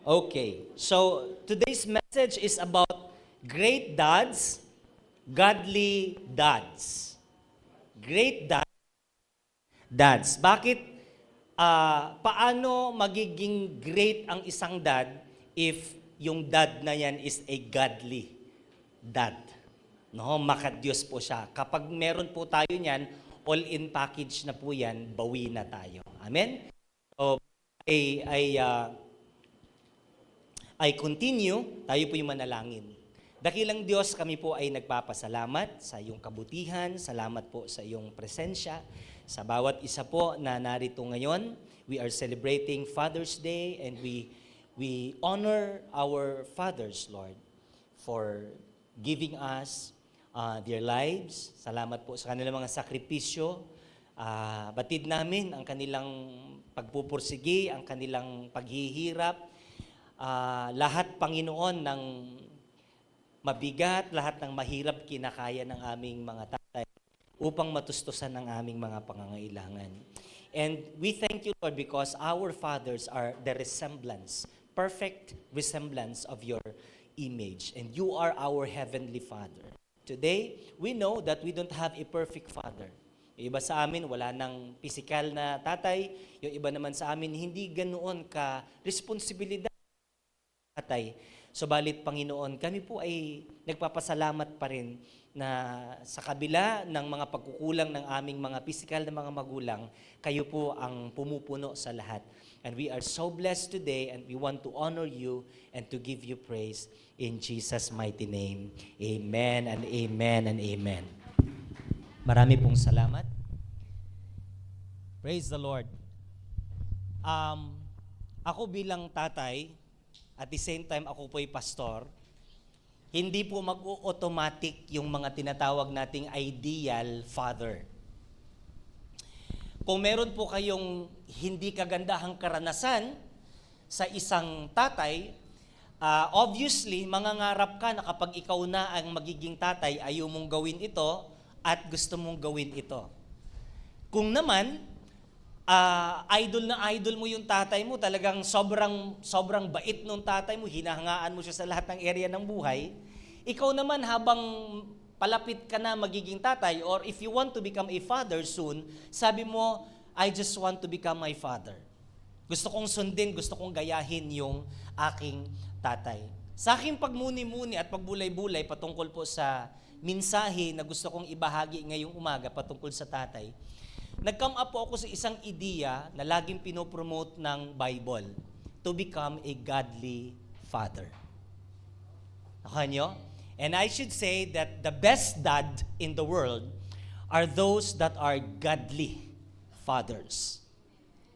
Okay, so today's message is about great dads, godly dads. Great dads. Bakit? Paano magiging great ang isang dad if yung dad na yan is a godly dad? No, makadiyos po siya. Kapag meron po tayo niyan, all-in package na po yan, bawi na tayo. Amen? So, I continue, tayo po yung manalangin. Dakilang Diyos, kami po ay nagpapasalamat sa iyong kabutihan, salamat po sa iyong presensya. Sa bawat isa po na narito ngayon, we are celebrating Father's Day and we honor our fathers, Lord, for giving us their lives. Salamat po sa kanilang mga sakripisyo. Batid namin ang kanilang pagpupursigi, ang kanilang paghihirap, lahat, Panginoon, ng mabigat, lahat ng mahirap kinakaya ng aming mga tatay upang matustusan ng aming mga pangangailangan. And we thank you, Lord, because our fathers are the resemblance, perfect resemblance of your image. And you are our Heavenly Father. Today, we know that we don't have a perfect father. Yung iba sa amin, wala nang physical na tatay. Yung iba naman sa amin, hindi ganoon ka responsibilidad tatay. Subalit, Panginoon, kami po ay nagpapasalamat pa rin na sa kabila ng mga pagkukulang ng aming mga pisikal na mga magulang, kayo po ang pumupuno sa lahat. And we are so blessed today and we want to honor you and to give you praise in Jesus' mighty name. Amen and amen and amen. Marami pong salamat. Praise the Lord. Ako bilang tatay, at the same time, ako po'y pastor, hindi po mag-automatic yung mga tinatawag nating ideal father. Kung meron po kayong hindi kagandahang karanasan sa isang tatay, obviously, mangangarap ka na kapag ikaw na ang magiging tatay, ayaw mong gawin ito at gusto mong gawin ito. Kung naman, idol na idol mo yung tatay mo, talagang sobrang bait nung tatay mo, hinahangaan mo siya sa lahat ng area ng buhay, ikaw naman habang palapit ka na magiging tatay, or if you want to become a father soon, sabi mo, I just want to become my father. Gusto kong sundin, gusto kong gayahin yung aking tatay. Sa aking pagmuni-muni at pagbulay-bulay patungkol po sa mensahe na gusto kong ibahagi ngayong umaga patungkol sa tatay, nag-come up po ako sa isang ideya na laging pinopromote ng Bible, to become a godly father. Nakuha nyo? And I should say that the best dad in the world are those that are godly fathers.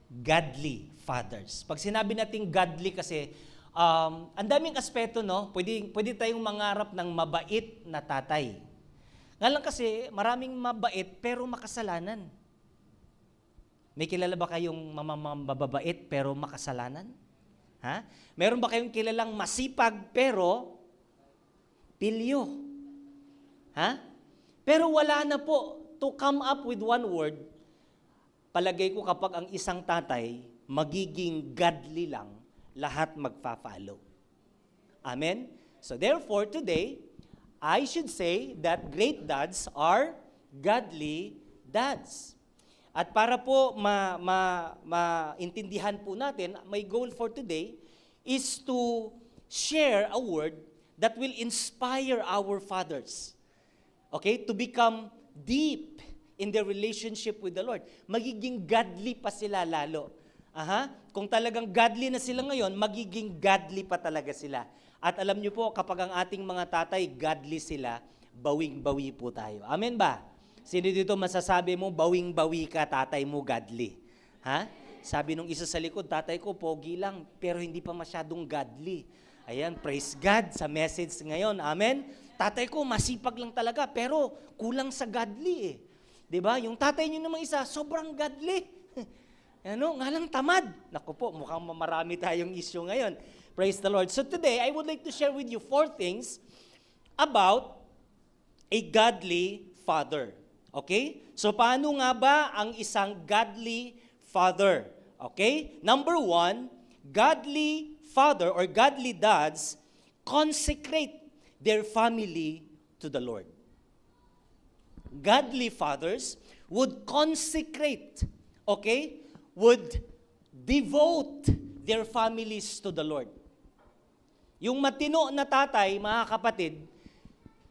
Godly fathers. Pag sinabi natin godly kasi, ang daming aspeto, no? Pwede tayong mangarap ng mabait na tatay. Nga lang kasi, maraming mabait pero makasalanan. May kilala ba kayong mababait pero makasalanan? Ha? Meron ba kayong kilalang masipag pero pilyo? Ha? Pero wala na po. To come up with one word, palagay ko kapag ang isang tatay magiging godly lang, lahat magfa-follow. Amen? So therefore, today, I should say that great dads are godly dads. At para po maintindihan po natin, my goal for today is to share a word that will inspire our fathers. Okay? To become deep in their relationship with the Lord. Magiging godly pa sila lalo. Kung talagang godly na sila ngayon, magiging godly pa talaga sila. At alam niyo po, kapag ang ating mga tatay godly sila, bawing-bawi po tayo. Amen ba? Sino dito masasabi mo, bawing-bawi ka, tatay mo godly? Ha? Sabi nung isa sa likod, tatay ko pogi lang, pero hindi pa masyadong godly. Ayan, praise God sa message ngayon. Amen? Tatay ko masipag lang talaga, pero kulang sa godly eh. 'Di ba? Yung tatay niyo namang isa, sobrang godly. Ano, nga lang tamad. Naku po, mukhang marami tayong issue ngayon. Praise the Lord. So today, I would like to share with you 4 things about a godly father. Okay? So paano nga ba ang isang godly father? Okay? Number 1, godly father or godly dads consecrate their family to the Lord. Godly fathers would consecrate, okay, would devote their families to the Lord. Yung matino na tatay, mga kapatid,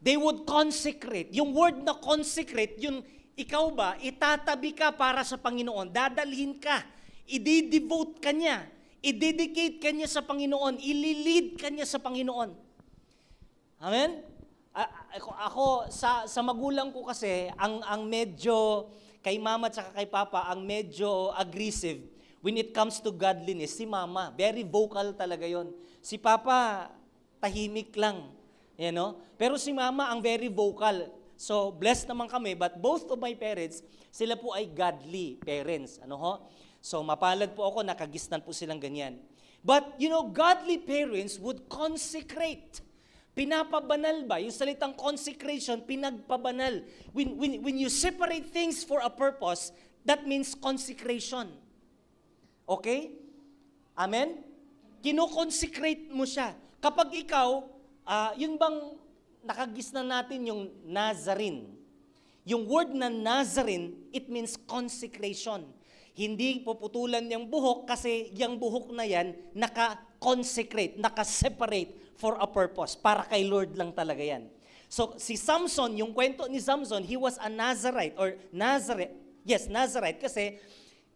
they would consecrate. Yung word na consecrate, yung ikaw ba, itatabi ka para sa Panginoon, dadalhin ka, i-devote ka niya, i-dedicate ka niya sa Panginoon, ililid ka niya sa Panginoon. Amen? Ako sa magulang ko kasi, ang medyo, kay mama at kay papa, ang medyo aggressive when it comes to godliness, si mama, very vocal talaga yon. Si papa, tahimik lang. You know? Pero si mama, ang very vocal. So, blessed naman kami, but both of my parents, sila po ay godly parents. Ano ho? So, mapalad po ako, nakagisnan po silang ganyan. But, godly parents would consecrate. Pinapabanal ba? Yung salitang consecration, pinagpabanal. When you separate things for a purpose, that means consecration. Okay? Amen? Kino-consecrate mo siya. Kapag ikaw, yun bang nakagisnan natin yung Nazarene. Yung word na Nazarene, it means consecration. Hindi puputulan yung buhok kasi yung buhok na yan naka-consecrate, naka-separate for a purpose. Para kay Lord lang talaga yan. So si Samson, yung kwento ni Samson, he was a Nazarite or Nazarite kasi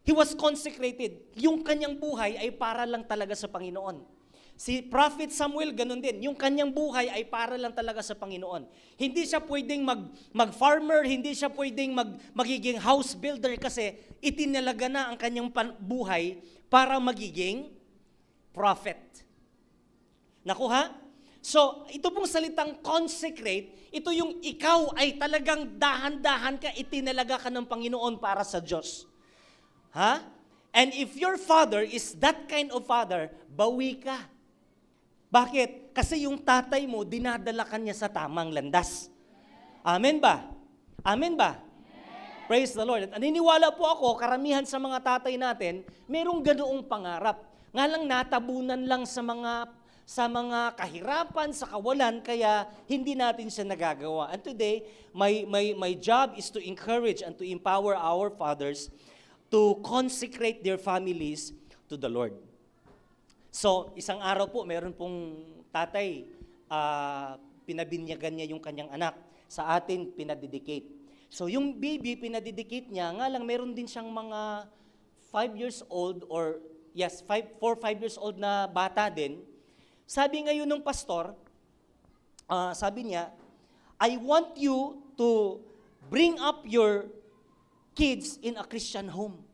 he was consecrated. Yung kanyang buhay ay para lang talaga sa Panginoon. Si Prophet Samuel, ganun din. Yung kanyang buhay ay para lang talaga sa Panginoon. Hindi siya pwedeng mag-farmer, hindi siya pwedeng magiging house builder kasi itinalaga na ang kanyang buhay para magiging prophet. Nakuha? So, ito pong salitang consecrate, ito yung ikaw ay talagang dahan-dahan ka, itinalaga ka ng Panginoon para sa Diyos. Ha? And if your father is that kind of father, bawi ka. Bakit? Kasi yung tatay mo, dinadala ka niya sa tamang landas. Amen ba? Amen ba? Amen. Praise the Lord. At naniniwala po ako, karamihan sa mga tatay natin, merong ganoong pangarap. Nga lang natabunan lang sa mga kahirapan, sa kawalan, kaya hindi natin siya nagagawa. And today, my job is to encourage and to empower our fathers to consecrate their families to the Lord. So, isang araw po, meron pong tatay, pinabinyagan niya yung kanyang anak. Sa atin, pinadedicate. So, yung baby, pinadedicate niya, nga lang meron din siyang mga 5 years old or, 4-5 years old na bata din. Sabi ngayon ng pastor, sabi niya, I want you to bring up your kids in a Christian home.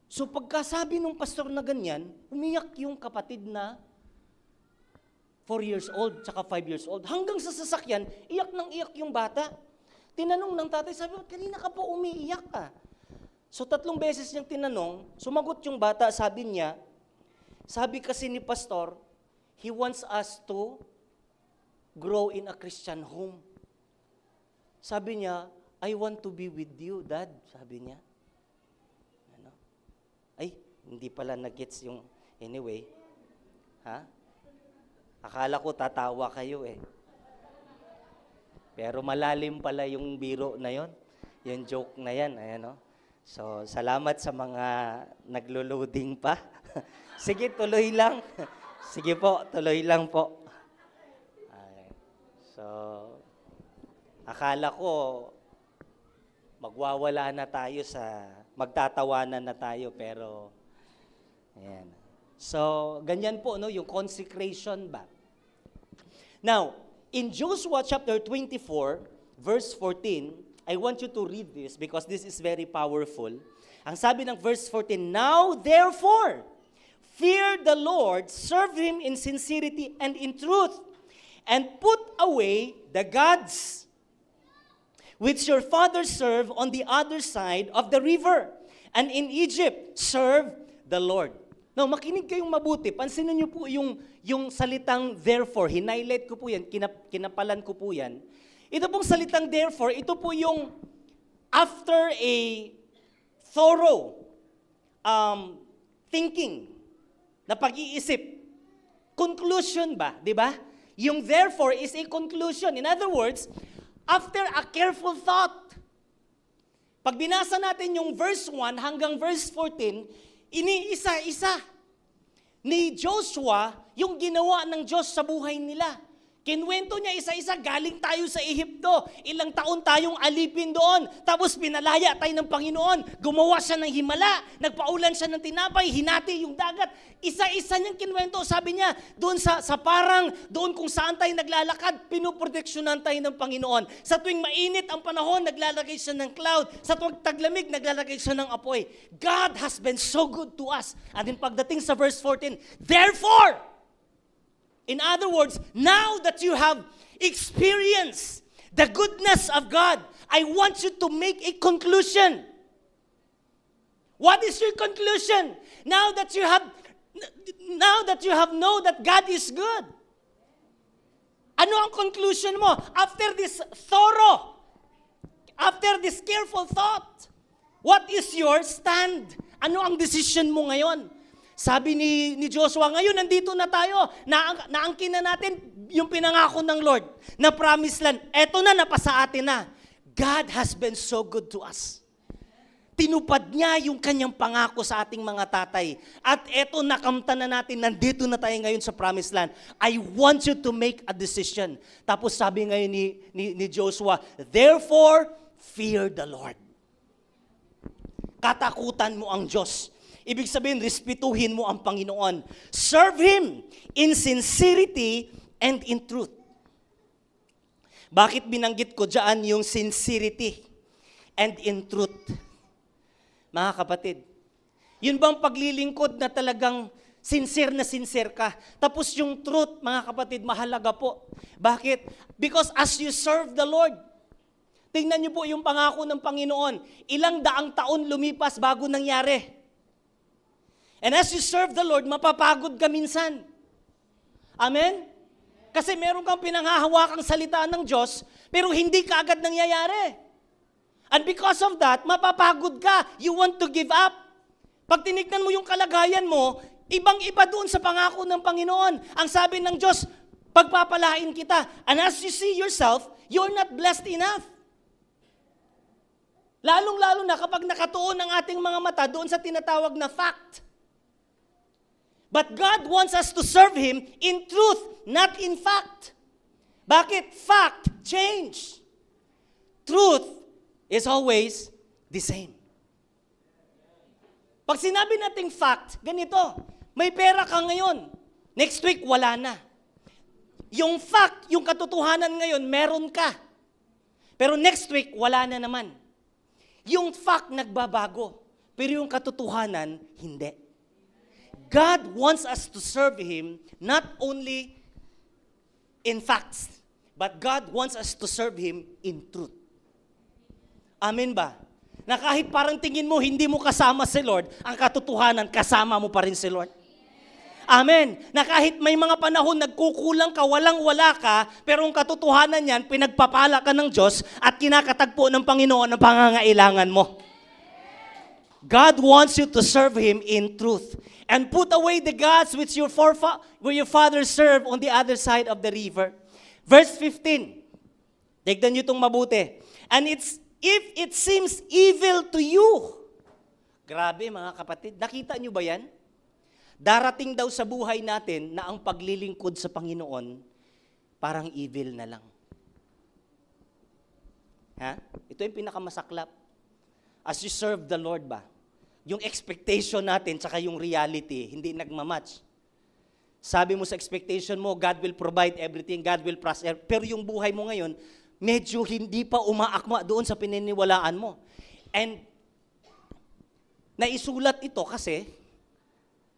So pagkasabi ng pastor na ganyan, umiyak yung kapatid na 4 years old, tsaka 5 years old. Hanggang sa sasakyan, iyak ng iyak yung bata. Tinanong ng tatay, sabi, kanina ka po umiiyak ka. So 3 beses niyang tinanong, sumagot yung bata, sabi niya, sabi kasi ni pastor, he wants us to grow in a Christian home. Sabi niya, I want to be with you, Dad, sabi niya. Ay, hindi pala nag-gets yung, anyway. Ha? Akala ko tatawa kayo eh. Pero malalim pala yung biro na yon, yung joke na yan, ayan o. So, salamat sa mga naglo-loading pa. Sige, tuloy lang. Sige po, tuloy lang po. Okay. So, akala ko, magwawala na tayo magtatawanan na tayo, pero, ayan. So, ganyan po, no, yung consecration ba? Now, in Joshua chapter 24, verse 14, I want you to read this because this is very powerful. Ang sabi ng verse 14, now therefore, fear the Lord, serve Him in sincerity and in truth, and put away the gods which your fathers served on the other side of the river, and in Egypt serve the Lord. Now, makinig kayong mabuti. Pansinin niyo po yung salitang therefore. Hinighlight ko po yan, kinapalan ko po yan. Ito pong salitang therefore, ito po yung after a thorough thinking, na pag-iisip, conclusion ba? Di ba? Yung therefore is a conclusion. In other words, after a careful thought. Pag binasa natin yung verse 1 hanggang verse 14, iniisa-isa ni Joshua yung ginawa ng Diyos sa buhay nila. Kinwento niya isa-isa, galing tayo sa Ehipto. Ilang taon tayong alipin doon. Tapos pinalaya tayo ng Panginoon. Gumawa siya ng himala. Nagpaulan siya ng tinapay. Hinati yung dagat. Isa-isa niyang kinwento. Sabi niya, doon sa parang, doon kung saan tayo naglalakad, pinuproteksyonan tayo ng Panginoon. Sa tuwing mainit ang panahon, naglalagay siya ng cloud. Sa tuwing taglamig, naglalagay siya ng apoy. God has been so good to us. At din pagdating sa verse 14, therefore, in other words, now that you have experienced the goodness of God, I want you to make a conclusion. What is your conclusion? Now that you have known that God is good. Ano ang conclusion mo? After this careful thought, what is your stand? Ano ang decision mo ngayon? Sabi ni Joshua, ngayon nandito na tayo, naangkin na natin yung pinangako ng Lord na promised land. Eto na, napasa atin na. God has been so good to us. Tinupad niya yung kanyang pangako sa ating mga tatay. At eto, nakamta na natin, nandito na tayo ngayon sa promised land. I want you to make a decision. Tapos sabi ngayon ni Joshua, therefore, fear the Lord. Katakutan mo ang Diyos. Ibig sabihin, respetuhin mo ang Panginoon. Serve Him in sincerity and in truth. Bakit binanggit ko dyan yung sincerity and in truth? Mga kapatid, yun bang paglilingkod na talagang sincere ka? Tapos yung truth, mga kapatid, mahalaga po. Bakit? Because as you serve the Lord, tingnan niyo po yung pangako ng Panginoon. Ilang daang taon lumipas bago nangyari. And as you serve the Lord, mapapagod ka minsan. Amen? Kasi meron kang pinanghahawakang salita ng Diyos, pero hindi ka agad nangyayari. And because of that, mapapagod ka. You want to give up. Pag tinignan mo yung kalagayan mo, ibang-iba doon sa pangako ng Panginoon. Ang sabi ng Diyos, pagpapalain kita. And as you see yourself, you're not blessed enough. Lalong-lalo na kapag nakatuon ang ating mga mata doon sa tinatawag na fact. But God wants us to serve Him in truth, not in fact. Bakit? Fact, change. Truth is always the same. Pag sinabi nating fact, ganito, may pera ka ngayon, next week wala na. Yung fact, yung katotohanan ngayon, meron ka. Pero next week, wala na naman. Yung fact nagbabago, pero yung katotohanan, hindi. God wants us to serve Him not only in facts, but God wants us to serve Him in truth. Amen ba? Na kahit parang tingin mo, hindi mo kasama si Lord, ang katotohanan, kasama mo pa rin si Lord. Amen. Na kahit may mga panahon nagkukulang ka, walang-wala ka, pero ang katotohanan yan, pinagpapala ka ng Diyos at kinakatagpo ng Panginoon ang pangangailangan mo. God wants you to serve Him in truth. And put away the gods which your fathers served on the other side of the river. Verse 15. Tignan nyo itong mabuti. And if it seems evil to you. Grabe mga kapatid, nakita nyo ba yan? Darating daw sa buhay natin na ang paglilingkod sa Panginoon parang evil na lang. Ha? Ito yung pinakamasaklap. As you serve the Lord ba? Yung expectation natin tsaka yung reality, hindi nagmamatch. Sabi mo sa expectation mo, God will provide everything, God will prosper. Pero yung buhay mo ngayon, medyo hindi pa umaakma doon sa pininiwalaan mo. And naisulat ito kasi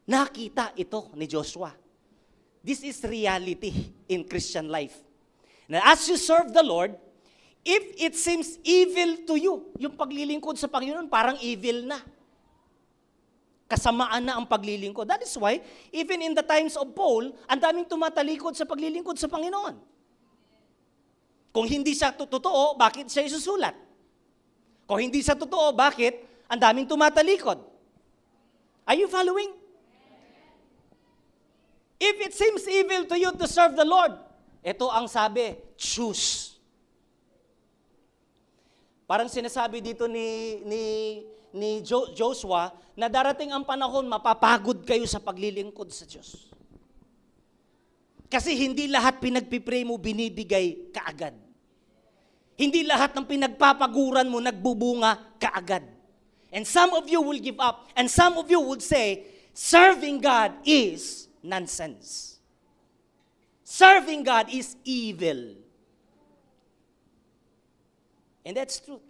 nakita ito ni Joshua. This is reality in Christian life. Now, as you serve the Lord, if it seems evil to you, yung paglilingkod sa Panginoon parang evil na. Kasamaan na ang paglilingkod. That is why, even in the times of Paul, ang daming tumatalikod sa paglilingkod sa Panginoon. Kung hindi siya totoo, bakit siya isusulat? Kung hindi siya totoo, bakit ang daming tumatalikod? Are you following? If it seems evil to you to serve the Lord, ito ang sabi, choose. Parang sinasabi dito ni Joshua na darating ang panahon, mapapagod kayo sa paglilingkod sa Diyos. Kasi hindi lahat pinagpipray mo, binibigay kaagad. Hindi lahat ng pinagpapaguran mo, nagbubunga kaagad. And some of you will give up. And some of you would say, serving God is nonsense. Serving God is evil. And that's true.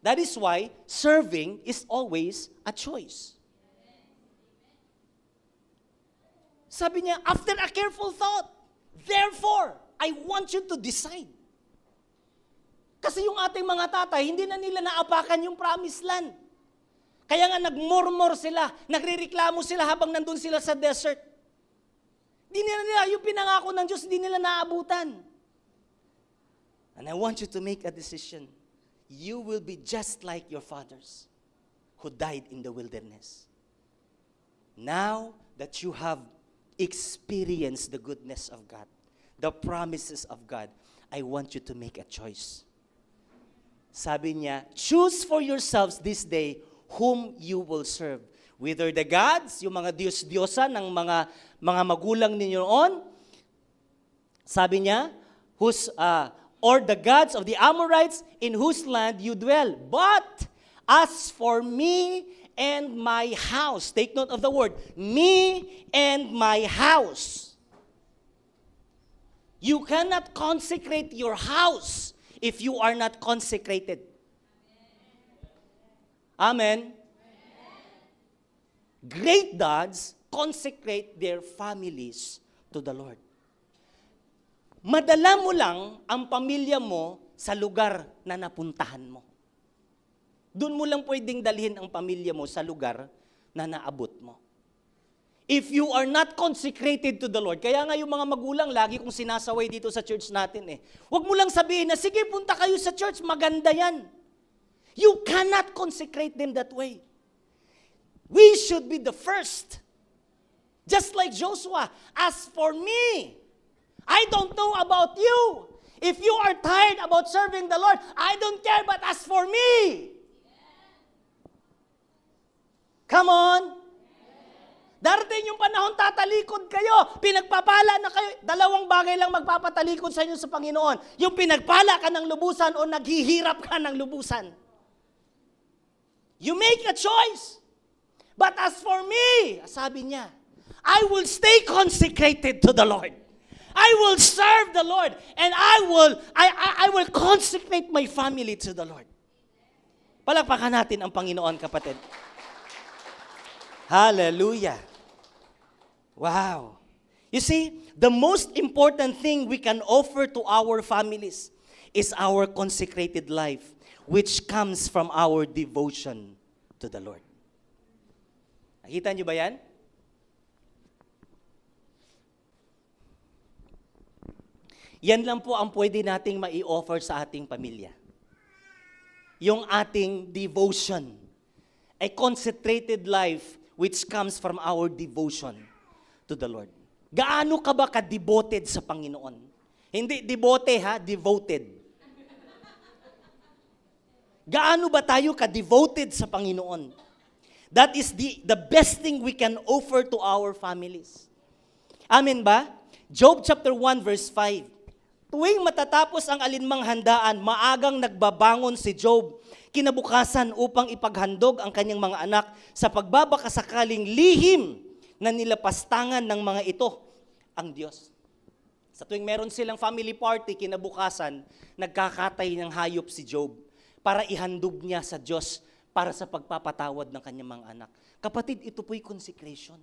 That is why serving is always a choice. Sabi niya, after a careful thought, therefore, I want you to decide. Kasi yung ating mga tatay, hindi na nila naapakan yung promised land. Kaya nga nagmurmur sila, nagrereklamo sila habang nandun sila sa desert. Hindi nila yung pinangako ng Diyos, hindi nila naabutan. And I want you to make a decision. You will be just like your fathers who died in the wilderness. Now that you have experienced the goodness of God, the promises of God, I want you to make a choice. Sabi niya, choose for yourselves this day whom you will serve. Whether the gods, yung mga Diyos-Diyosa ng mga magulang ninyo noon, sabi niya, or the gods of the Amorites in whose land you dwell. But as for me and my house, take note of the word, me and my house. You cannot consecrate your house if you are not consecrated. Amen. Great dads consecrate their families to the Lord. Madala mo lang ang pamilya mo sa lugar na napuntahan mo. Doon mo lang pwedeng dalhin ang pamilya mo sa lugar na naabot mo. If you are not consecrated to the Lord, kaya nga yung mga magulang, lagi kong sinasaway dito sa church natin Huwag mo lang sabihin na, sige, punta kayo sa church, maganda yan. You cannot consecrate them that way. We should be the first. Just like Joshua, as for me, I don't know about you. If you are tired about serving the Lord, I don't care, but as for me. Come on. Darating yung panahon, tatalikod kayo. Pinagpapala na kayo. Dalawang bagay lang magpapatalikod sa inyo sa Panginoon. Yung pinagpala ka ng lubusan o naghihirap ka ng lubusan. You make a choice. But as for me, sabi niya, I will stay consecrated to the Lord. I will serve the Lord, and I will consecrate my family to the Lord. Palakpakan natin ang Panginoon, kapatid. Hallelujah. Wow. You see, the most important thing we can offer to our families is our consecrated life, which comes from our devotion to the Lord. Nakita niyo ba yan? Yan lang po ang pwede nating mai-offer sa ating pamilya. Yung ating devotion. A concentrated life which comes from our devotion to the Lord. Gaano ka ba ka-devoted sa Panginoon? Hindi devote ha, devoted. Gaano ba tayo ka-devoted sa Panginoon? That is the best thing we can offer to our families. Amen ba? Job chapter 1 verse 5. Tuwing matatapos ang alinmang handaan, maagang nagbabangon si Job kinabukasan upang ipaghandog ang kanyang mga anak sa pagbabakasakaling lihim na nilapastangan ng mga ito ang Diyos. Sa tuwing meron silang family party, kinabukasan, nagkakatay ng hayop si Job para ihandog niya sa Diyos para sa pagpapatawad ng kanyang mga anak. Kapatid, ito po'y consecration.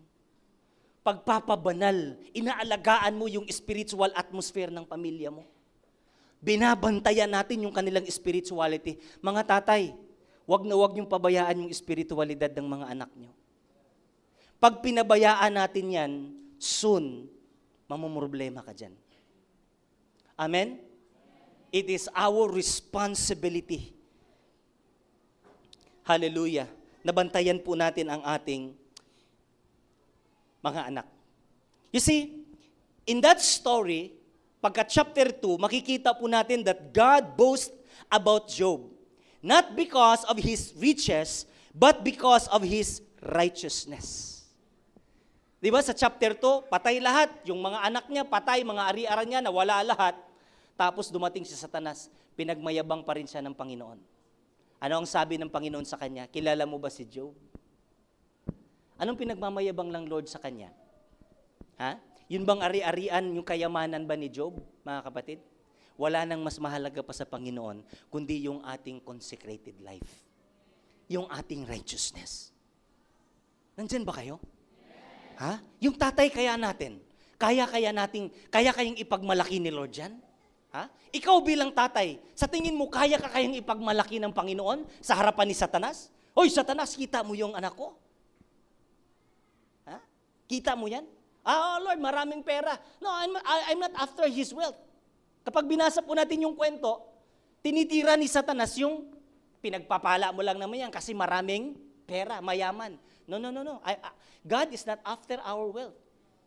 Pagpapabanal, inaalagaan mo yung spiritual atmosphere ng pamilya mo. Binabantayan natin yung kanilang spirituality. Mga tatay, wag na wag niyong pabayaan yung spiritualidad ng mga anak niyo. Pag pinabayaan natin yan, soon, mamumroblema ka dyan. Amen? It is our responsibility. Hallelujah. Nabantayan po natin ang ating mga anak. You see, In that story, pagka chapter 2, makikita po natin that God boasts about Job. Not because of his riches, but because of his righteousness. Di ba sa chapter 2, patay lahat. Yung mga anak niya, patay, mga ari-aran niya, nawala lahat. Tapos dumating si Satanas, pinagmayabang pa rin siya ng Panginoon. Ano ang sabi ng Panginoon sa kanya? Kilala mo ba si Job? Anong pinagmamayabang ng Lord sa kanya? Ha? Yun bang ari-arian, yung kayamanan ba ni Job, mga kapatid? Wala nang mas mahalaga pa sa Panginoon, kundi yung ating consecrated life. Yung ating righteousness. Nandyan ba kayo? Ha? Yung tatay kaya natin, kaya kayang ipagmalaki ni Lord yan? Ha? Ikaw bilang tatay, sa tingin mo, kayang ipagmalaki ng Panginoon sa harapan ni Satanas? Hoy, Satanas, kita mo yung anak ko? Ha? Kita mo yan? Lord, maraming pera. No, I'm not after his wealth. Kapag binasa po natin yung kwento, tinitira ni Satanas yung pinagpapala mo lang naman yan kasi maraming pera, mayaman. No. God is not after our wealth.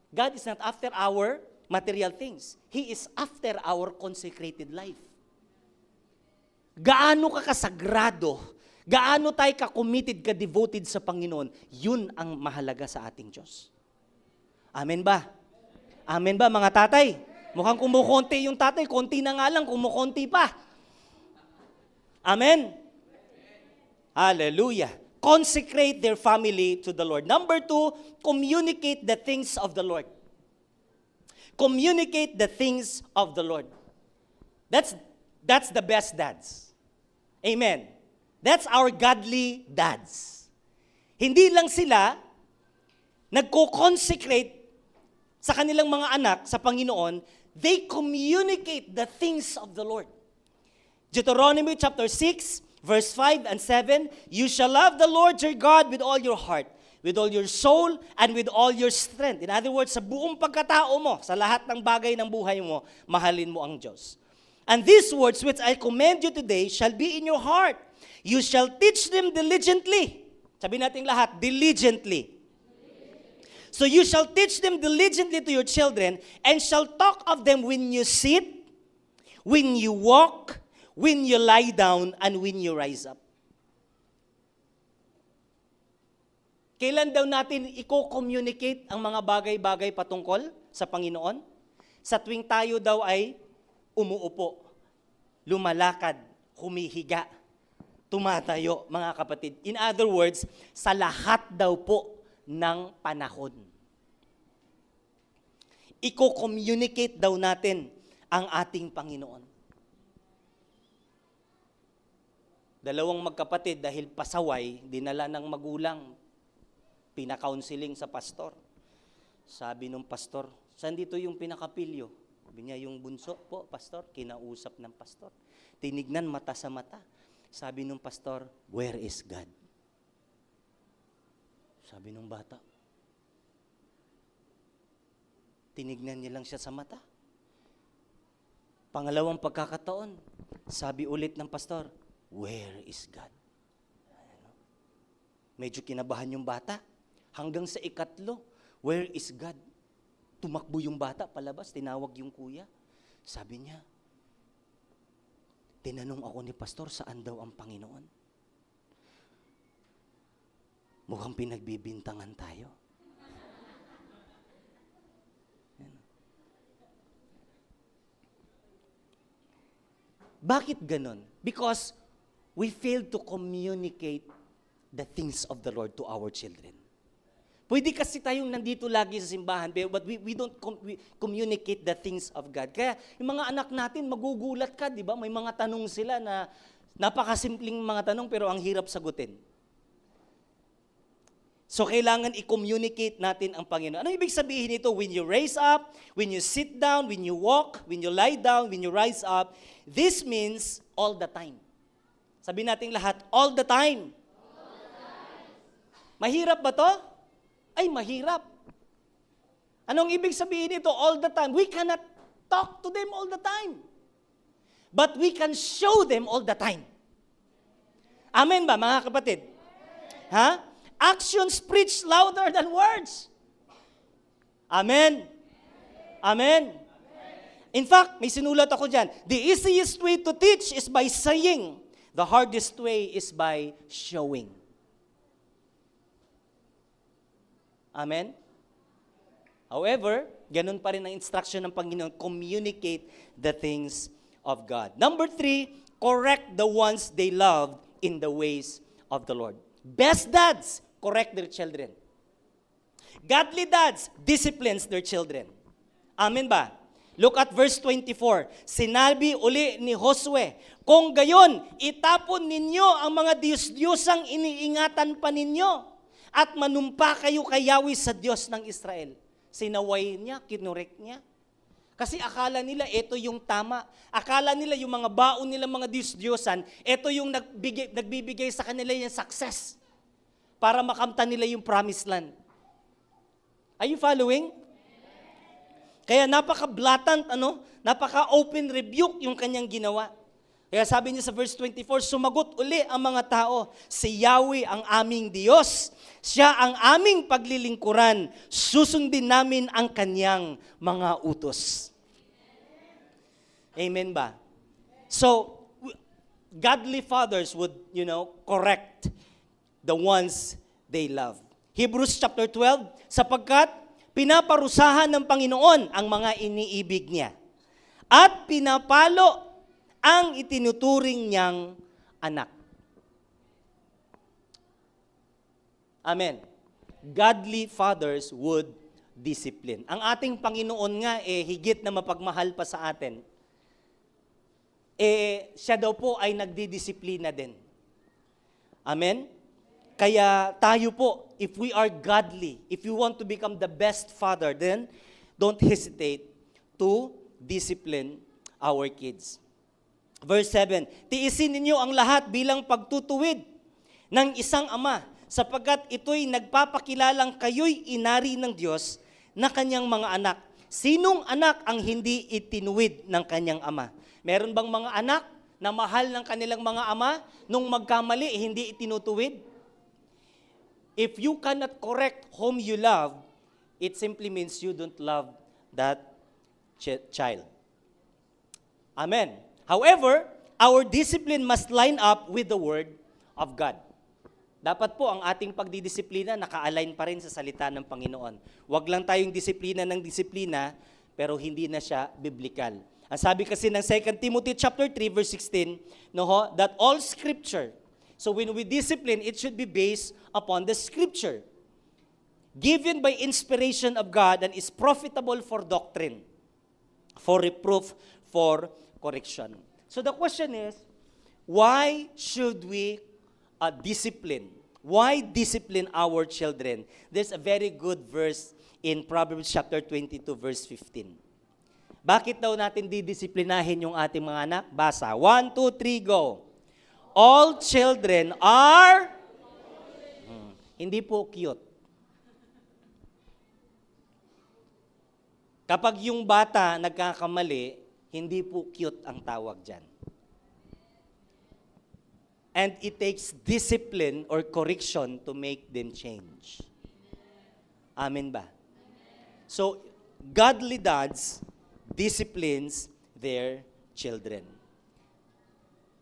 God is not after our material things. He is after our consecrated life. Gaano ka kasagrado, gaano tayo ka-committed, ka-devoted sa Panginoon, yun ang mahalaga sa ating Diyos. Amen ba? Amen ba mga tatay? Mukhang kumukonti yung tatay, konti na nga lang, kumukonti pa. Amen? Hallelujah. Consecrate their family to the Lord. Number 2, communicate the things of the Lord. Communicate the things of the Lord. That's the best dads. Amen. That's our godly dads. Hindi lang sila nagko-consecrate sa kanilang mga anak sa Panginoon, they communicate the things of the Lord. Deuteronomy chapter 6, verse 5 and 7, you shall love the Lord your God with all your heart, with all your soul, and with all your strength. In other words, sa buong pagkatao mo, sa lahat ng bagay ng buhay mo, mahalin mo ang Diyos. And these words which I command you today shall be in your heart. You shall teach them diligently. Sabi natin lahat, diligently. So you shall teach them diligently to your children, and shall talk of them when you sit, when you walk, when you lie down, and when you rise up. Kailan daw natin i-communicate ang mga bagay-bagay patungkol sa Panginoon? Sa tuwing tayo daw ay umuupo, lumalakad, humihiga, tumatayo, mga kapatid. In other words, sa lahat daw po ng panahon. Iko-communicate daw natin ang ating Panginoon. Dalawang magkapatid dahil pasaway, dinala ng magulang, pinaka-counseling sa pastor. Sabi nung pastor, saan dito yung pinakapilyo? Sabi niya, yung bunso po, pastor, kinausap ng pastor. Tinignan mata sa mata. Sabi nung pastor, where is God? Sabi nung bata. Tinignan niya lang siya sa mata. Pangalawang pagkakataon, sabi ulit ng pastor, where is God? Medyo kinabahan yung bata. Hanggang sa ikatlo, where is God? Tumakbo yung bata palabas, tinawag yung kuya. Sabi niya, tinanong ako ni pastor, saan daw ang Panginoon? Mukhang pinagbibintangan tayo. Bakit ganon? Because we failed to communicate the things of the Lord to our children. Pwede kasi tayong nandito lagi sa simbahan, but we don't communicate the things of God. Kaya yung mga anak natin, magugulat ka, di ba? May mga tanong sila na napakasimpleng mga tanong pero ang hirap sagutin. So, kailangan i-communicate natin ang Panginoon. Ano ibig sabihin nito? When you raise up, when you sit down, when you walk, when you lie down, when you rise up, this means all the time. Sabi natin lahat, all the time. All the time. Mahirap ba to? Ay, mahirap. Anong ibig sabihin nito? All the time. We cannot talk to them all the time. But we can show them all the time. Amen ba, mga kapatid? Ha? Actions preach louder than words. Amen. Amen? In fact, may sinulat ako dyan. The easiest way to teach is by saying. The hardest way is by showing. Amen? However, ganun pa rin ang instruction ng Panginoon, communicate the things of God. Number 3, correct the ones they love in the ways of the Lord. Best dads, correct their children. Godly dads, disciplines their children. Amen ba? Look at verse 24. Sinabi uli ni Josue, kung gayon, itapon ninyo ang mga Diyos-Diyosang iniingatan pa ninyo at manumpa kayo kay Yahweh sa Diyos ng Israel. Sinaway niya, kinurek niya. Kasi akala nila ito yung tama. Akala nila yung mga baon nila mga Diyos-Diyosan, ito yung nagbibigay sa kanila yung success para makamta nila yung promised land. Are you following? Kaya napaka-blatant, napaka-open rebuke yung kanyang ginawa. Kaya sabi niya sa verse 24, sumagot uli ang mga tao, si Yahweh ang aming Diyos. Siya ang aming paglilingkuran. Susundin namin ang kanyang mga utos. Amen ba? So, godly fathers would, correct the ones they love. Hebrews chapter 12, sapagkat pinaparusahan ng Panginoon ang mga iniibig niya at pinapalo ang itinuturing niyang anak. Amen. Godly fathers would discipline. Ang ating Panginoon nga, higit na mapagmahal pa sa atin, siya daw po ay nagdidisiplina din. Amen? Kaya tayo po, if we are godly, if you want to become the best father, then don't hesitate to discipline our kids. Verse 7, tiisin ninyo ang lahat bilang pagtutuwid ng isang ama, sapagkat ito'y nagpapakilalang kayo'y inari ng Diyos na kanyang mga anak. Sinong anak ang hindi itinuwid ng kanyang ama? Meron bang mga anak na mahal ng kanilang mga ama nung magkamali, hindi itinutuwid? If you cannot correct whom you love, it simply means you don't love that child. Amen. However, our discipline must line up with the Word of God. Dapat po ang ating pagdidisiplina naka-align pa rin sa salita ng Panginoon. Huwag lang tayong disiplina ng disiplina, pero hindi na siya biblical. Ang sabi kasi ng 2 Timothy chapter 3 verse 16, that all scripture, so when we discipline, it should be based upon the scripture, given by inspiration of God and is profitable for doctrine, for reproof, for correction. So the question is, why should we discipline? Why discipline our children? There's a very good verse in Proverbs chapter 22 verse 15. Bakit daw natin didisiplinahin yung ating mga anak? Basa. 1, 2, 3, go. All children are hindi po cute. Kapag yung bata nagkakamali, hindi po cute ang tawag dyan. And it takes discipline or correction to make them change. Amen ba? So, godly dads disciplines their children.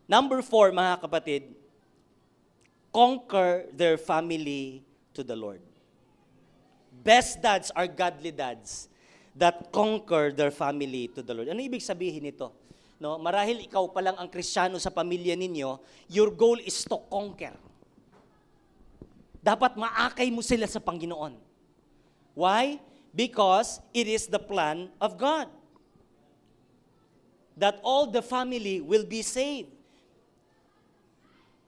Number 4, mga kapatid, conquer their family to the Lord. Best dads are godly dads that conquer their family to the Lord. Ano ibig sabihin nito? No, marahil ikaw pa lang ang Kristiyano sa pamilya ninyo, your goal is to conquer. Dapat maakay mo sila sa Panginoon. Why? Because it is the plan of God that all the family will be saved.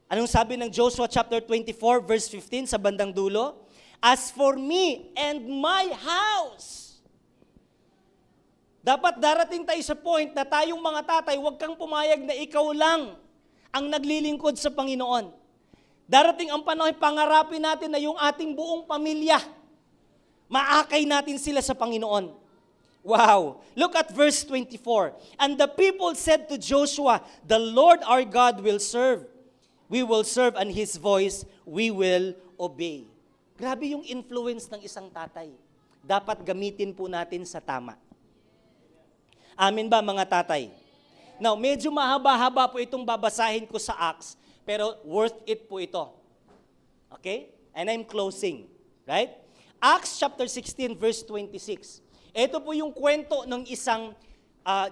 Anong sabi ng Joshua chapter 24 verse 15 sa bandang dulo? As for me and my house. Dapat darating tayo sa point na tayong mga tatay, huwag kang pumayag na ikaw lang ang naglilingkod sa Panginoon. Darating ang panahon, pangarapin natin na yung ating buong pamilya, maakay natin sila sa Panginoon. Wow! Look at verse 24. And the people said to Joshua, the Lord our God will serve. We will serve, and His voice we will obey. Grabe yung influence ng isang tatay. Dapat gamitin po natin sa tama. Amin ba mga tatay? Now, medyo mahaba-haba po itong babasahin ko sa Acts, pero worth it po ito. Okay? And I'm closing. Right? Acts chapter 16 verse 26. Ito po yung kwento ng isang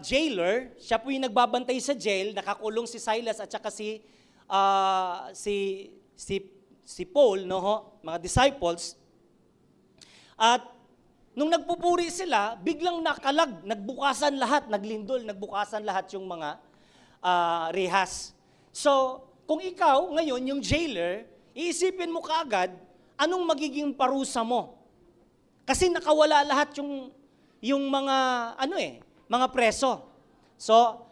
jailer. Siya po yung nagbabantay sa jail, nakakulong si Silas at saka si Paul, no ho, mga disciples. At nung nagpupuri sila, biglang nakalag, nagbukasan lahat, naglindol, nagbukasan lahat yung mga rehas. So, kung ikaw ngayon, yung jailer, iisipin mo kaagad, anong magiging parusa mo? Kasi nakawala lahat yung mga preso. So,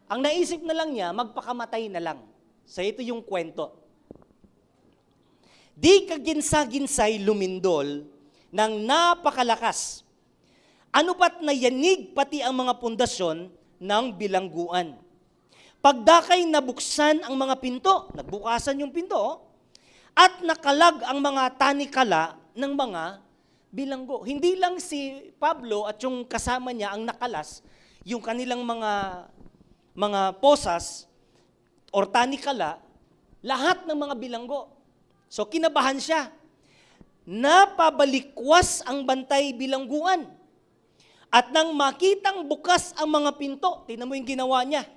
ang naisip na lang niya, magpakamatay na lang. So, ito yung kwento. Di kaginsa-ginsay lumindol ng napakalakas. Ano pat nayanig pati ang mga pundasyon ng bilangguan. Pagdakay nabuksan ang mga pinto, nagbukasan yung pinto, at nakalag ang mga tanikala ng mga bilanggo. Hindi lang si Pablo at yung kasama niya ang nakalas, yung kanilang mga posas or tanikala, lahat ng mga bilanggo. So kinabahan siya. Napabalikwas ang bantay bilangguan. At nang makitang bukas ang mga pinto, tingnan mo yung ginawa niya,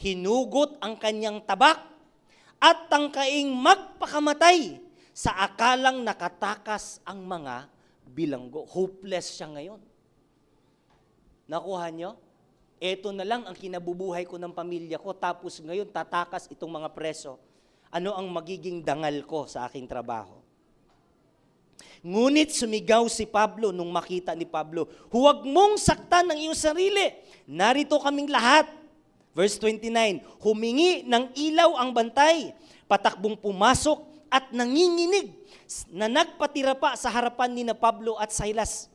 hinugot ang kanyang tabak at tangkaing magpakamatay sa akalang nakatakas ang mga bilanggo. Hopeless siya ngayon. Nakuha niyo? Ito na lang ang kinabubuhay ko ng pamilya ko, tapos ngayon tatakas itong mga preso. Ano ang magiging dangal ko sa aking trabaho? Ngunit sumigaw si Pablo nung makita ni Pablo, huwag mong saktan ang iyong sarili. Narito kaming lahat. Verse 29, humingi ng ilaw ang bantay, patakbong pumasok at nanginginig na nagpatira pa sa harapan ni na Pablo at Silas.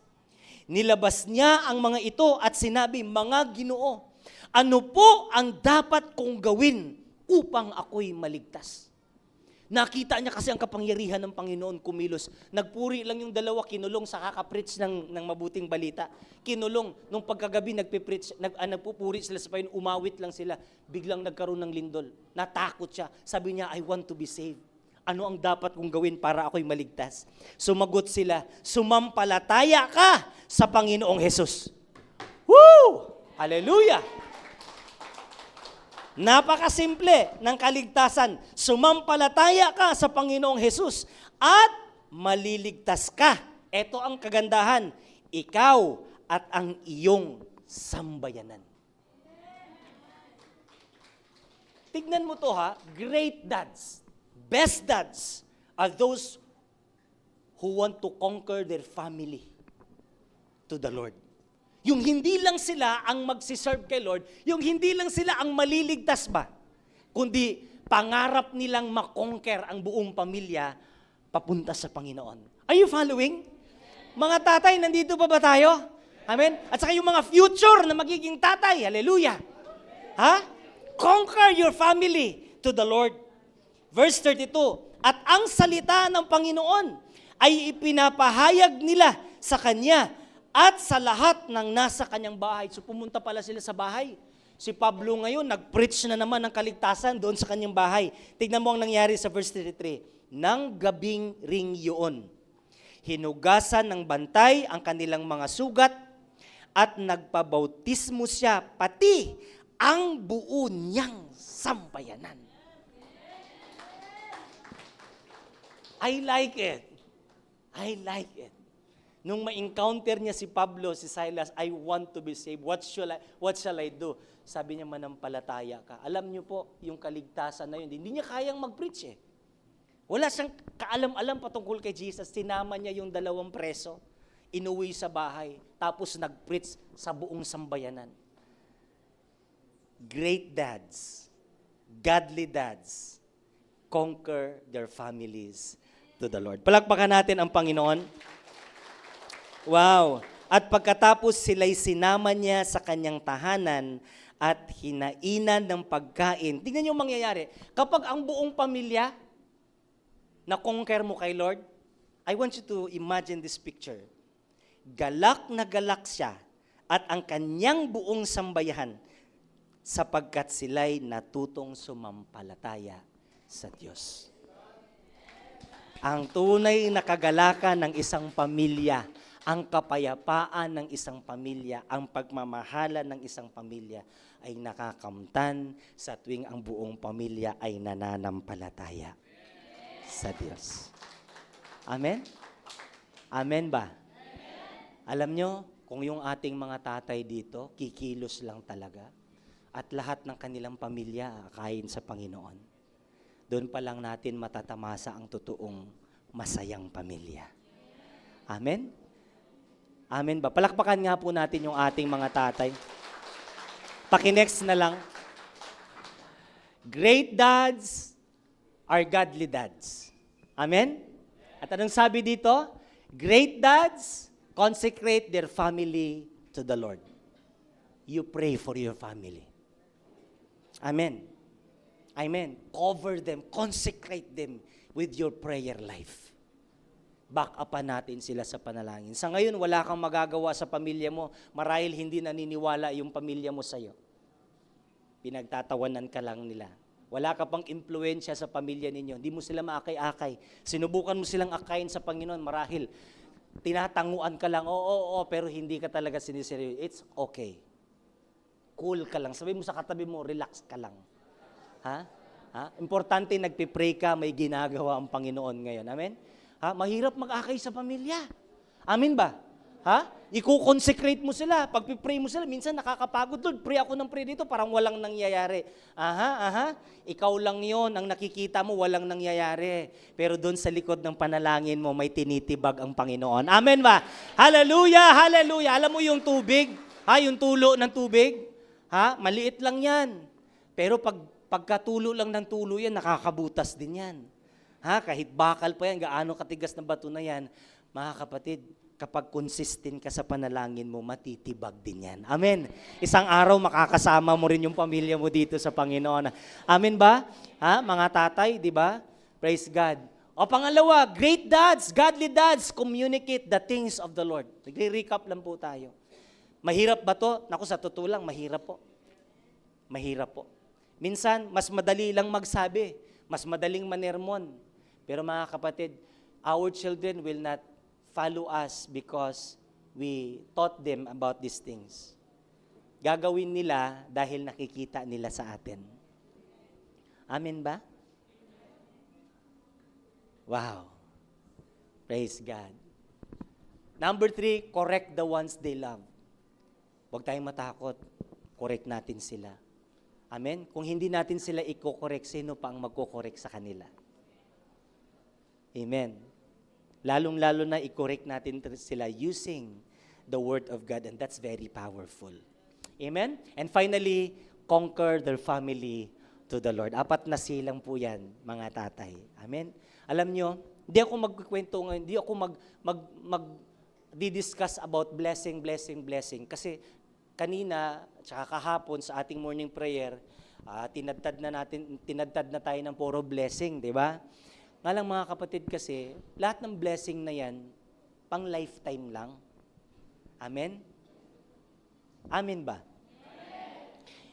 Nilabas niya ang mga ito at sinabi, mga Ginoo, ano po ang dapat kong gawin upang ako'y maligtas? Nakita niya kasi ang kapangyarihan ng Panginoon kumilos. Nagpuri lang yung dalawa, kinulong sa kakapreach ng mabuting balita. Kinulong, nung pagkagabi nagpupuri sila sa Panginoon, umawit lang sila. Biglang nagkaroon ng lindol. Natakot siya. Sabi niya, I want to be saved. Ano ang dapat kong gawin para ako'y maligtas? Sumagot sila, sumampalataya ka sa Panginoong Hesus. Woo! Hallelujah! Napakasimple ng kaligtasan. Sumampalataya ka sa Panginoong Hesus at maliligtas ka. Ito ang kagandahan. Ikaw at ang iyong sambayanan. Tignan mo to ha, great dads, best dads are those who want to conquer their family to the Lord. Yung hindi lang sila ang magsiserve kay Lord, yung hindi lang sila ang maliligtas ba, kundi pangarap nilang makonquer ang buong pamilya papunta sa Panginoon. Are you following? Mga tatay, nandito pa ba tayo? Amen? At saka yung mga future na magiging tatay, hallelujah. Ha? Conquer your family to the Lord. Verse 32, at ang salita ng Panginoon ay ipinapahayag nila sa Kanya at sa lahat ng nasa kanyang bahay. So pumunta pala sila sa bahay. Si Pablo ngayon, nag-preach na naman ng kaligtasan doon sa kanyang bahay. Tignan mo ang nangyari sa verse 33. Nang gabing ring yun, hinugasan ng bantay ang kanilang mga sugat at nagpabautismo siya, pati ang buo niyang sambayanan. I like it. I like it. Nung ma-encounter niya si Pablo, si Silas, I want to be saved. What shall I do? Sabi niya, manampalataya ka. Alam niyo po, yung kaligtasan na yun, hindi niya kayang mag-preach eh. Wala siyang kaalam-alam patungkol kay Jesus. Sinama niya yung 2 preso, inuwi sa bahay, tapos nag-preach sa buong sambayanan. Great dads, godly dads, conquer their families to the Lord. Palakpakan natin ang Panginoon. Wow! At pagkatapos sila'y sinama niya sa kanyang tahanan at hinainan ng pagkain. Tingnan niyo ang mangyayari. Kapag ang buong pamilya na-conquer mo kay Lord, I want you to imagine this picture. Galak na galak siya at ang kanyang buong sambayahan sapagkat sila'y natutong sumampalataya sa Diyos. Ang tunay na kagalakan ng isang pamilya, ang kapayapaan ng isang pamilya, ang pagmamahala ng isang pamilya ay nakakamtan sa tuwing ang buong pamilya ay nananampalataya sa Diyos. Amen? Amen ba? Alam nyo, kung yung ating mga tatay dito, kikilos lang talaga, at lahat ng kanilang pamilya kain sa Panginoon, doon pa lang natin matatamasa ang totoong masayang pamilya. Amen? Amen ba? Palakpakan nga po natin yung ating mga tatay. Paki-next na lang. Great dads are godly dads. Amen? At anong sabi dito? Great dads consecrate their family to the Lord. You pray for your family. Amen. Amen. Cover them, consecrate them with your prayer life. Back upan natin sila sa panalangin. Sa ngayon, wala kang magagawa sa pamilya mo, marahil hindi naniniwala yung pamilya mo sa'yo. Pinagtatawanan ka lang nila. Wala ka pang impluensya sa pamilya ninyo. Hindi mo sila maakay-akay. Sinubukan mo silang akayin sa Panginoon, marahil tinatanguan ka lang, oo, pero hindi ka talaga siniseryoso. It's okay. Cool ka lang. Sabi mo sa katabi mo, relax ka lang. Ha? Importante, nagpipray ka, may ginagawa ang Panginoon ngayon. Amen? Mahirap mag-akay sa pamilya. Amen ba? I-consecrate mo sila. Pag-pray mo sila, minsan nakakapagod. Lord, pray ako ng pray dito, parang walang nangyayari. Ikaw lang yon ang nakikita mo, walang nangyayari. Pero doon sa likod ng panalangin mo, may tinitibag ang Panginoon. Amen ba? Hallelujah, hallelujah. Alam mo yung tubig? Yung tulo ng tubig? Maliit lang yan. Pero pagkatulo lang ng tulo yan, nakakabutas din yan. Kahit bakal pa yan, gaano katigas na bato na yan, mga kapatid, kapag consistent ka sa panalangin mo, matitibag din yan. Amen. Isang araw, makakasama mo rin yung pamilya mo dito sa Panginoon. Amen ba? Mga tatay, di ba? Praise God. O pangalawa, great dads, godly dads, communicate the things of the Lord. Nagre-recap lang po tayo. Mahirap ba to? Naku, sa totoo lang, mahirap po. Mahirap po. Minsan, mas madali lang magsabi, mas madaling manermon. Pero mga kapatid, our children will not follow us because we taught them about these things. Gagawin nila dahil nakikita nila sa atin. Amen ba? Wow. Praise God. Number 3, correct the ones they love. Huwag tayong matakot. Correct natin sila. Amen? Kung hindi natin sila i-correct, sino pa ang magko-correct sa kanila? Amen. Lalong-lalo na i-correct natin sila using the Word of God, and that's very powerful. Amen? And finally, conquer their family to the Lord. 4 na silang po yan, mga tatay. Amen? Alam nyo, hindi ako magkikwento ngayon, hindi ako mag-discuss about blessing. Kasi kanina, tsaka kahapon sa ating morning prayer, tinadtad na tayo ng puro blessing, di ba? Nga lang mga kapatid kasi, lahat ng blessing na yan, pang lifetime lang. Amen? Amen ba?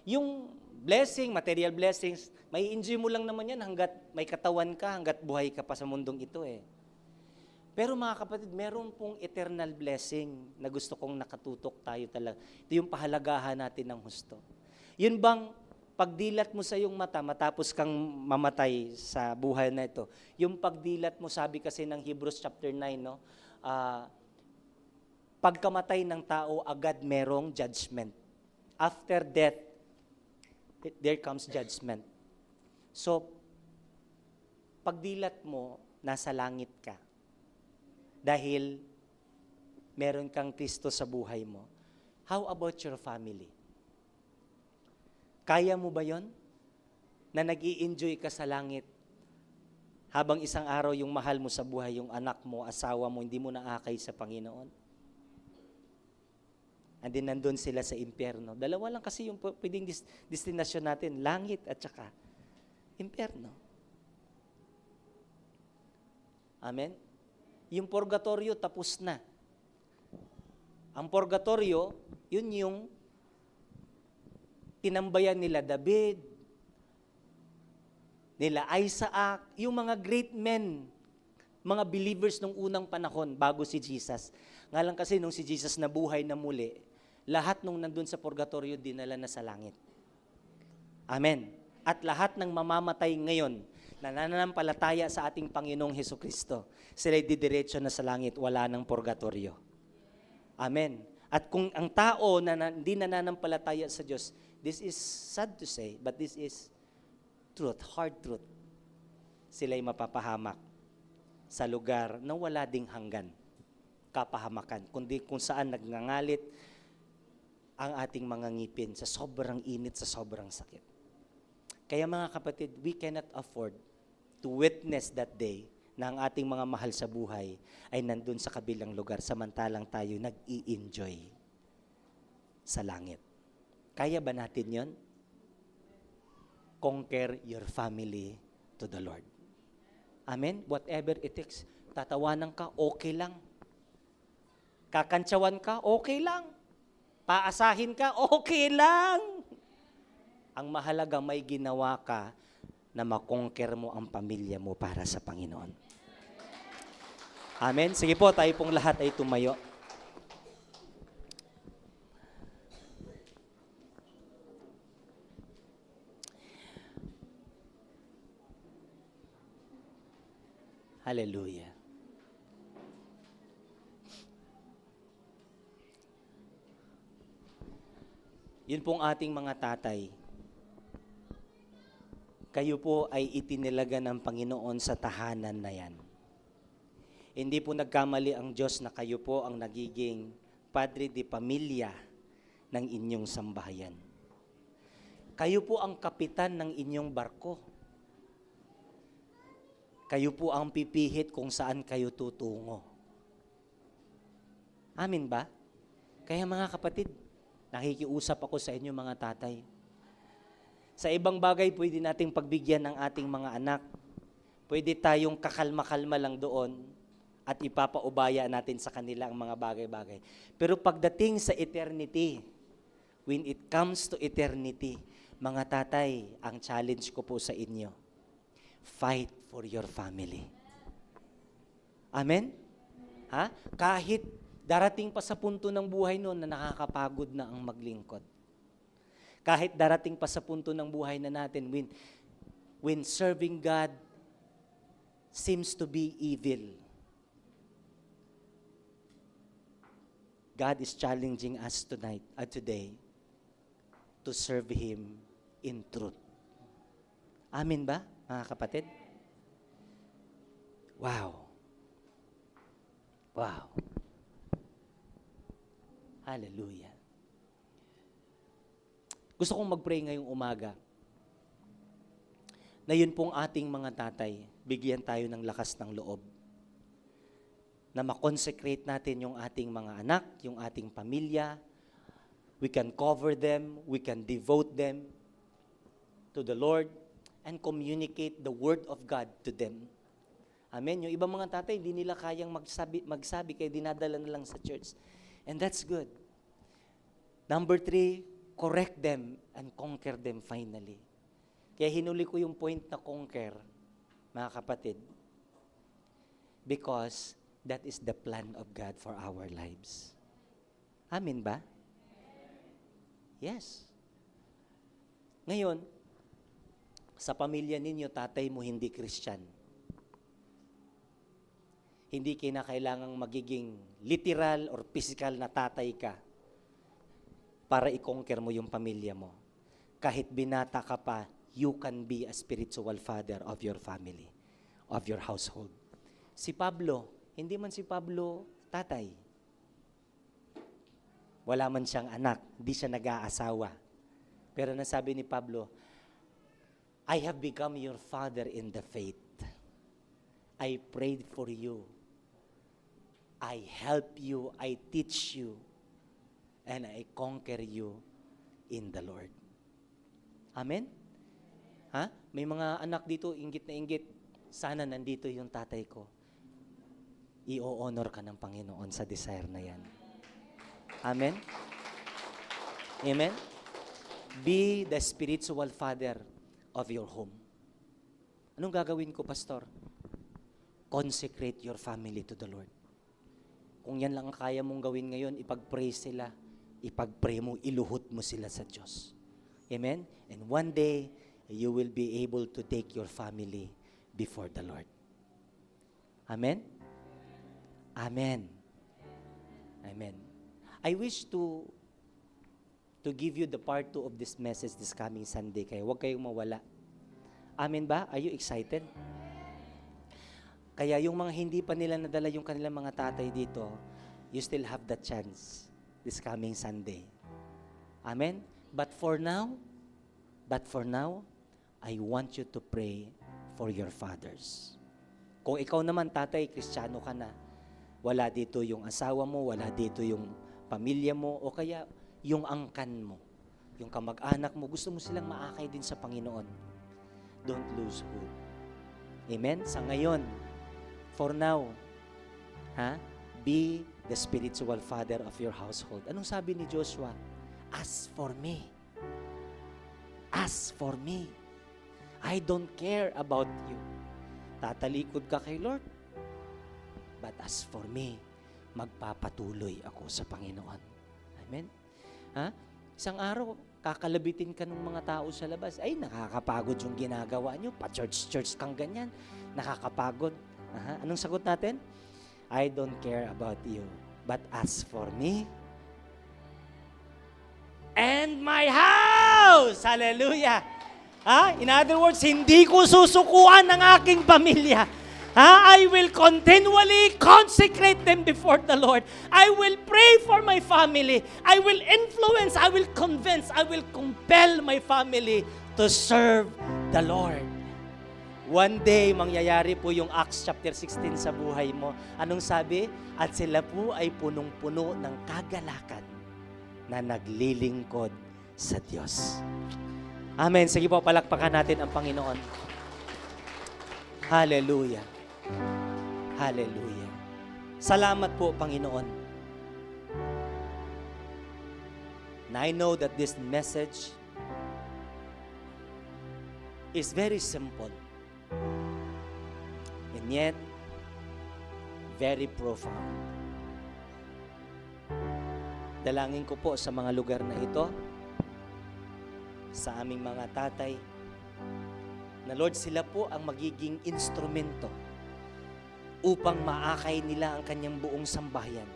Yung blessing, material blessings, may enjoy mo lang naman yan hanggat may katawan ka, hanggat buhay ka pa sa mundong ito eh. Pero mga kapatid, meron pong eternal blessing na gusto kong nakatutok tayo talaga. Ito yung pahalagahan natin ng husto. Yun bang pagdilat mo sa iyong mata, matapos kang mamatay sa buhay na ito, yung pagdilat mo, sabi kasi ng Hebrews chapter 9, no? Pagkamatay ng tao, agad merong judgment. After death, there comes judgment. So, pagdilat mo, nasa langit ka. Dahil meron kang Kristo sa buhay mo. How about your family? Kaya mo ba yon? Na nag-i-enjoy ka sa langit habang isang araw yung mahal mo sa buhay, yung anak mo, asawa mo, hindi mo naakay sa Panginoon? And then nandun sila sa impyerno. Dalawa lang kasi yung pwedeng destinasyon natin, langit at saka impyerno. Amen? Yung purgatorio tapos na. Ang purgatorio, yun yung tinambayan nila David, nila Isaac, yung mga great men, mga believers nung unang panahon bago si Jesus. Nga lang kasi nung si Jesus nabuhay na muli, lahat nung nandun sa purgatorio dinala na sa langit. Amen. At lahat ng mamamatay ngayon, na nananampalataya sa ating Panginoong Hesukristo, sila'y didiretso na sa langit, wala ng purgatorio. Amen. At kung ang tao na hindi nananampalataya sa Diyos, this is sad to say, but this is truth, hard truth. Sila'y mapapahamak sa lugar na wala ding hanggan, kapahamakan, kundi kung saan nagngangalit ang ating mga ngipin sa sobrang init, sa sobrang sakit. Kaya mga kapatid, we cannot afford to witness that day na ang ating mga mahal sa buhay ay nandun sa kabilang lugar, samantalang tayo nag-i-enjoy sa langit. Kaya ba natin yon? Conquer your family to the Lord. Amen? Whatever it takes. Tatawanan ka, okay lang. Kakantsawan ka, okay lang. Paasahin ka, okay lang. Ang mahalaga, may ginawa ka na makonquer mo ang pamilya mo para sa Panginoon. Amen? Sige po, tayo pong lahat ay tumayo. Hallelujah. Yun pong ating mga tatay. Kayo po ay itinilaga ng Panginoon sa tahanan na yan. Hindi po nagkamali ang Diyos na kayo po ang nagiging padre de pamilya ng inyong sambahayan. Kayo po ang kapitan ng inyong barko. Kayo po ang pipihit kung saan kayo tutungo. Amin ba? Kaya mga kapatid, nakikiusap ako sa inyo mga tatay. Sa ibang bagay, pwede nating pagbigyan ng ating mga anak. Pwede tayong kakalma-kalma lang doon at ipapaubaya natin sa kanila ang mga bagay-bagay. Pero pagdating sa eternity, when it comes to eternity, mga tatay, ang challenge ko po sa inyo, fight for your family. Amen? Ha? Kahit darating pa sa punto ng buhay noon na nakakapagod na ang maglingkod. Kahit darating pa sa punto ng buhay na natin when serving God seems to be evil. God is challenging us today to serve Him in truth. Amin ba, mga kapatid? Wow. Wow. Hallelujah. Gusto kong mag-pray ngayong umaga na yun pong ating mga tatay, bigyan tayo ng lakas ng loob na makonsecrate natin yung ating mga anak, yung ating pamilya. We can cover them, we can devote them to the Lord and communicate the Word of God to them. Amen. Yung ibang mga tatay, hindi nila kayang magsabi kaya dinadala na lang sa church. And that's good. Number 3, correct them and conquer them finally. Kaya hinuli ko yung point na conquer, mga kapatid, because that is the plan of God for our lives. Amin ba? Yes. Ngayon, sa pamilya ninyo, tatay mo hindi Christian. Hindi kinakailangang magiging literal or physical na tatay ka para i-conquer mo yung pamilya mo. Kahit binata ka pa, you can be a spiritual father of your family, of your household. Si Pablo, hindi man si Pablo tatay. Wala man siyang anak, hindi siya nag-aasawa. Pero nasabi ni Pablo, I have become your father in the faith. I prayed for you. I help you, I teach you, and I conquer you in the Lord. Amen? Ha? May mga anak dito, inggit na inggit. Sana nandito yung tatay ko. I-honor ka ng Panginoon sa desire na yan. Amen? Amen? Be the spiritual father of your home. Anong gagawin ko, Pastor? Consecrate your family to the Lord. Kung yan lang ang kaya mong gawin ngayon, ipag-pray sila, ipag-pray mo, iluhot mo sila sa Diyos. Amen? And one day, you will be able to take your family before the Lord. Amen? Amen. Amen. I wish to give you the part 2 of this message this coming Sunday. Kaya huwag kayong mawala. Amen ba? Are you excited? Kaya yung mga hindi pa nila nadala yung kanilang mga tatay dito, you still have the chance this coming Sunday. Amen? But for now, I want you to pray for your fathers. Kung ikaw naman, tatay, Kristiyano ka na, wala dito yung asawa mo, wala dito yung pamilya mo, o kaya yung angkan mo, yung kamag-anak mo, gusto mo silang maakay din sa Panginoon. Don't lose hope. Amen? Sa ngayon, for now, be the spiritual father of your household. Anong sabi ni Joshua? As for me, I don't care about you. Tatalikod ka kay Lord. But as for me, magpapatuloy ako sa Panginoon. Amen? Isang araw, kakalabitin ka ng mga tao sa labas. Ay, nakakapagod yung ginagawa nyo. Pa-church kang ganyan. Nakakapagod. Anong sagot natin? I don't care about you. But as for me, and my house! Hallelujah! In other words, hindi ko susukuan ng aking pamilya. I will continually consecrate them before the Lord. I will pray for my family. I will influence, I will convince, I will compel my family to serve the Lord. One day, mangyayari po yung Acts chapter 16 sa buhay mo. Anong sabi? At sila po ay punong-puno ng kagalakan na naglilingkod sa Diyos. Amen. Sige po, palakpakan natin ang Panginoon. Hallelujah. Hallelujah. Salamat po, Panginoon. And I know that this message is very simple. And yet, very profound. Dalangin ko po sa mga lugar na ito, sa aming mga tatay, na Lord, sila po ang magiging instrumento upang maakay nila ang kanyang buong sambahayan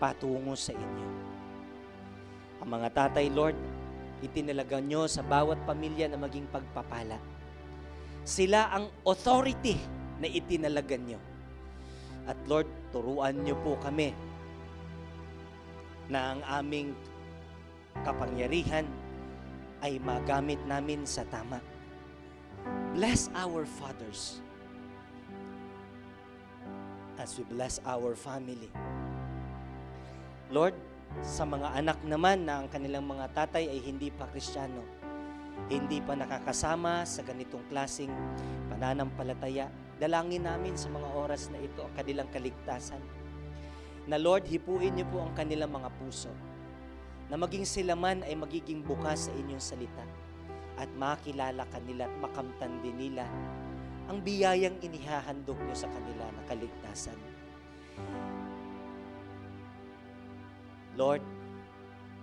patungo sa inyo. Ang mga tatay, Lord, itinalaga nyo sa bawat pamilya na maging pagpapala. Sila ang authority na itinalaga nyo. At Lord, turuan nyo po kami na ang aming kapangyarihan ay magamit namin sa tama. Bless our fathers as we bless our family. Lord, sa mga anak naman na ang kanilang mga tatay ay hindi pa Kristiyano, hindi pa nakakasama sa ganitong klaseng pananampalataya, dalangin namin sa mga oras na ito ang kanilang kaligtasan. Na Lord, hipuin niyo po ang kanilang mga puso, na maging sila man ay magiging bukas sa inyong salita at makilala kanila at makamtan din nila ang biyayang inihahandog niyo sa kanila na kaligtasan. Lord,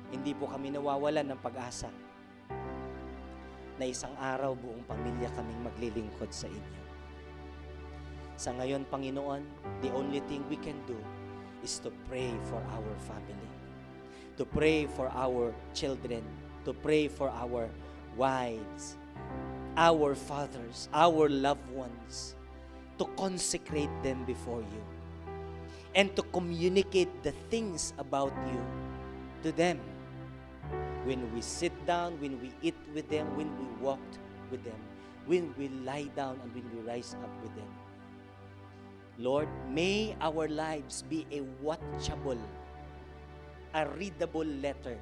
hindi po kami nawawalan ng pag-asa na isang araw buong pamilya kaming maglilingkod sa inyo. Sa ngayon, Panginoon, the only thing we can do is to pray for our family, to pray for our children, to pray for our wives, our fathers, our loved ones, to consecrate them before you, and to communicate the things about you to them. When we sit down, when we eat with them, when we walk with them, when we lie down and when we rise up with them. Lord, may our lives be a watchable, a readable letter,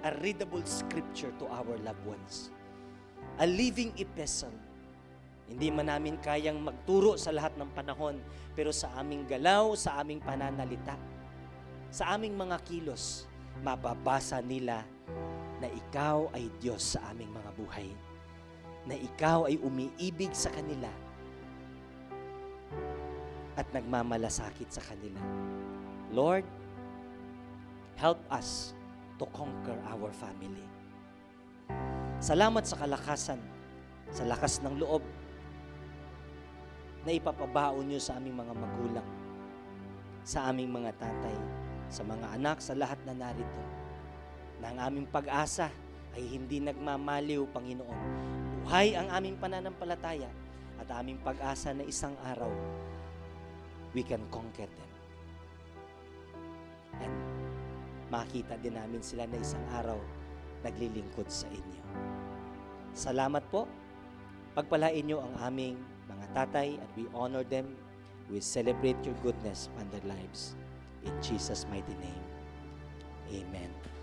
a readable scripture to our loved ones. A living epistle. Hindi man namin kayang magturo sa lahat ng panahon, pero sa aming galaw, sa aming pananalita, sa aming mga kilos, mababasa nila na ikaw ay Diyos sa aming mga buhay, na ikaw ay umiibig sa kanila at nagmamalasakit sa kanila. Lord, help us to conquer our family. Salamat sa kalakasan, sa lakas ng loob na ipapabaon niyo sa aming mga magulang, sa aming mga tatay, sa mga anak, sa lahat na narito, na ang aming pag-asa ay hindi nagmamaliw, Panginoon. Buhay ang aming pananampalataya at aming pag-asa na isang araw, we can conquer them. And makita din namin sila na isang araw naglilingkod sa inyo. Salamat po. Pagpalain niyo ang aming mga tatay at we honor them. We celebrate your goodness on their lives. In Jesus' mighty name, amen.